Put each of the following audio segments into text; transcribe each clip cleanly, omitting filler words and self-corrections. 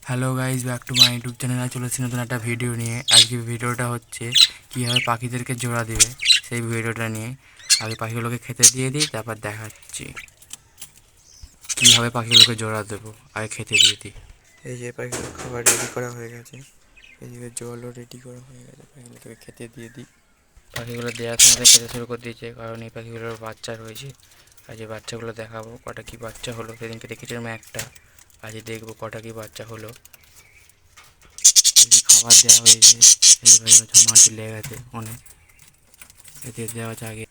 Hello guys, back to my YouTube channel. চলে এসেছি নতুন একটা ভিডিও নিয়ে। আজকে ভিডিওটা হচ্ছে কীভাবে পাখিদেরকে জোড়া দেবে, সেই ভিডিওটা নিয়ে। আগে পাখিগুলোকে খেতে দিয়ে দিই, তারপর দেখাচ্ছি কীভাবে পাখিগুলোকে জোড়া দেবো। আগে খেতে দিয়ে দিই। এই যে পাখিগুলো খাবার রেডি করা হয়ে গেছে, এদিকে জলও রেডি করা হয়ে গেছে। পাখিগুলোকে খেতে দিয়ে দিই। পাখিগুলো দেওয়ার সময় খেতে শুরু করে দিয়েছে, কারণ এই পাখিগুলোর বাচ্চা রয়েছে। আর যে বাচ্চাগুলো দেখাবো কটা কি বাচ্চা হলো। সেদিনকে দেখেছিলাম একটা, আজ দেখবো কটা কি বাচ্চা হলো। খাবার দেওয়া হয়েছে, এইভাবে মাটি লেগে গেছে অনেক, এতে দেওয়া হচ্ছে আগে।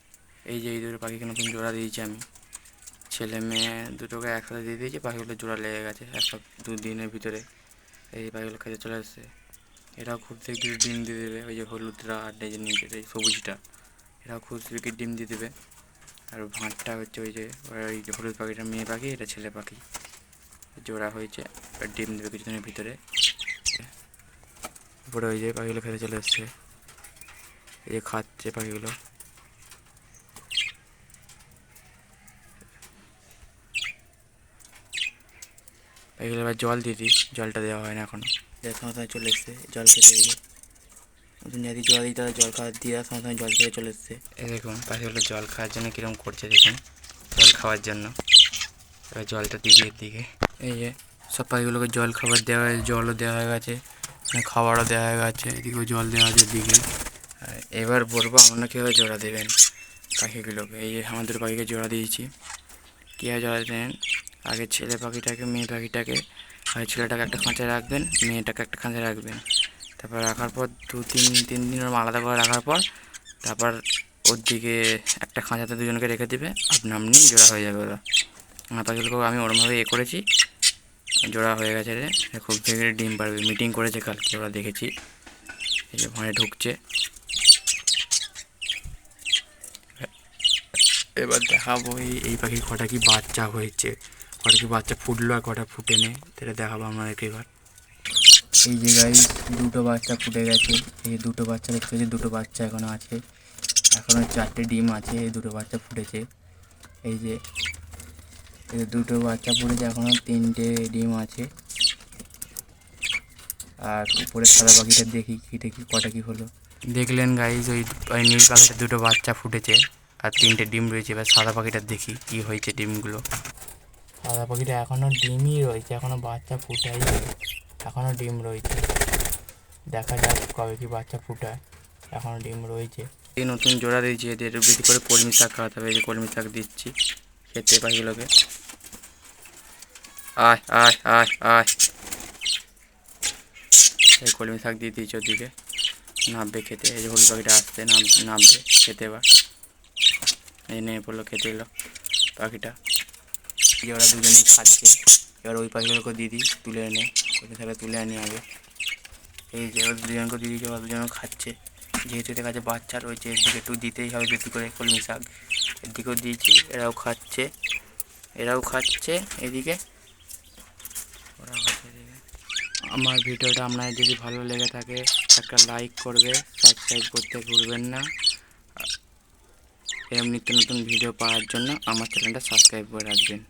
এই যে এই দুটো পাখিকে নতুন জোড়া দিয়েছি আমি, ছেলে মেয়ে দুটোকে একসাথে দিয়ে দিয়েছি। পাখিগুলো জোড়া লেগে গেছে এক দু দিনের ভিতরে। এই পাখিগুলো খেতে চলে আসছে। এরাও খুব শিগগির ডিম দিয়ে দেবে। ওই যে হলুদরা আর এই যে নিচে এই সবুজটা, এরাও খুব শিগগির ডিম দিয়ে দেবে। আর ভাঁটটা হচ্ছে ওই যে ওই যে হলুদ পাখিটা মেয়ে পাখি, এটা ছেলে পাখি। জোড়া হয়েছে, ডিম দেবে কিছুদিনের ভিতরে। উপরে ওই যে পাখিগুলো খেতে চলে এসছে, এই যে খাচ্ছে পাখিগুলো। পাখিগুলো এবার জল দিয়ে দিই, জলটা দেওয়া হয় না এখনো। দেওয়ার সময় সময় চলে এসছে জল খেতে। এই যে নতুন যদি জল দিই তাহলে জল খাওয়া দিয়ে দেওয়ার সময় সময় জল খেতে চলে এসছে। এই দেখুন পাখিগুলো জল খাওয়ার জন্য কীরকম করছে দেখুন, জল খাওয়ার জন্য। এবার জলটা দিবি এর দিকে। এই যে সব পাখিগুলোকে জল খাবার দেওয়া হয়েছে, জলও দেওয়া হয়ে গেছে, খাবারও দেওয়া হয়ে গেছে। এদিকেও জল দেওয়া আছে এদিকে। এবার বলবো আপনারা কীভাবে জোড়া দেবেন পাখিগুলোকে। এই যে আমাদের পাখিকে জোড়া দিয়েছি, কীভাবে জোড়া দেবেন। আগে ছেলে পাখিটাকে মেয়ে পাখিটাকে, আগে ছেলেটাকে একটা খাঁচায় রাখবেন, মেয়েটাকে একটা খাঁচায় রাখবেন। তারপর রাখার পর তিন দিন ওরকম আলাদা করে রাখার পর তারপর ওর দিকে একটা খাঁচাতে দুজনকে রেখে দেবে। আপনি জোড়া হয়ে যাবে ওরা। আমার পাখিগুলোকে আমি ওরমভাবে করেছি, জোড়া হয়ে গেছে রে। খুব শীঘ্রই ডিম পারবে। মিটিং করেছে কালকে, ওরা দেখেছি। এই যে ঘরে ঢুকছে। এবার দেখাবো এই পাখির কটা কি বাচ্চা হয়েছে, কটা কি বাচ্চা ফুটলো আর কটা ফুটেনি, সেটা দেখাবো আমাদেরকে এবার। এই যে গাইস, দুটো বাচ্চা ফুটে গেছে। এই যে দুটো বাচ্চা দেখতে পাচ্ছি, দুটো বাচ্চা এখনও আছে, এখনও 4টে ডিম আছে। এই দুটো বাচ্চা ফুটেছে। এই যে দুটো বাচ্চা ফুটেছে, এখনও 3টে ডিম আছে। আর উপরে সাদা পাখিটা দেখি কটা কি হলো। দেখলেন গাইস, ওই নীল পাখিটা দুটো বাচ্চা ফুটেছে আর 3টে ডিম রয়েছে। এবার সাদা পাখিটা দেখি কি হয়েছে ডিমগুলো। সাদা পাখিটা এখনও ডিমই রয়েছে, এখনও বাচ্চা ফুটাই, এখনও ডিম রয়েছে। দেখা যাক কবে কি বাচ্চা ফুটায়, এখনও ডিম রয়েছে। এই নতুন জোড়া দিয়েছি, এদের বেশি করে কলমি শাক খাওয়াতে হবে। এই যে কলমি শাক দিচ্ছি খেতে পাখিগুলোকে। আয় আয় আয় আয়, এই কলমি শাক দিয়ে দিয়েছি ওদিকে, নামবে খেতে। এই যে হলুদ পাখিটা আসতে নামবে খেতে। এবার এই নেমে পড়লো, খেতে এলো পাখিটা। যে ওরা দুজনেই খাচ্ছে। এবার ওই পাখিগুলোকে দিদি তুলে এনে, কোথা থেকে তুলে আনি আগে। এই যে ওরা দুজনকে দিদি, ওরা দুজনও খাচ্ছে। যেহেতু এদের কাছে বাচ্চা রয়েছে, এর দিকে একটু দিতেই হবে বেশি করে কলমি শাক। এদিকেও দিয়েছি, এরাও খাচ্ছে, এরাও খাচ্ছে এদিকে, ওরা খাচ্ছে এদিকে। আমার ভিডিওটা আপনার যদি ভালো লেগে থাকে একটা লাইক করবে, সাবস্ক্রাইব করতে ভুলবেন না। এরকম নিত্য নতুন ভিডিও পাওয়ার জন্য আমার চ্যানেলটা সাবস্ক্রাইব করে রাখবেন।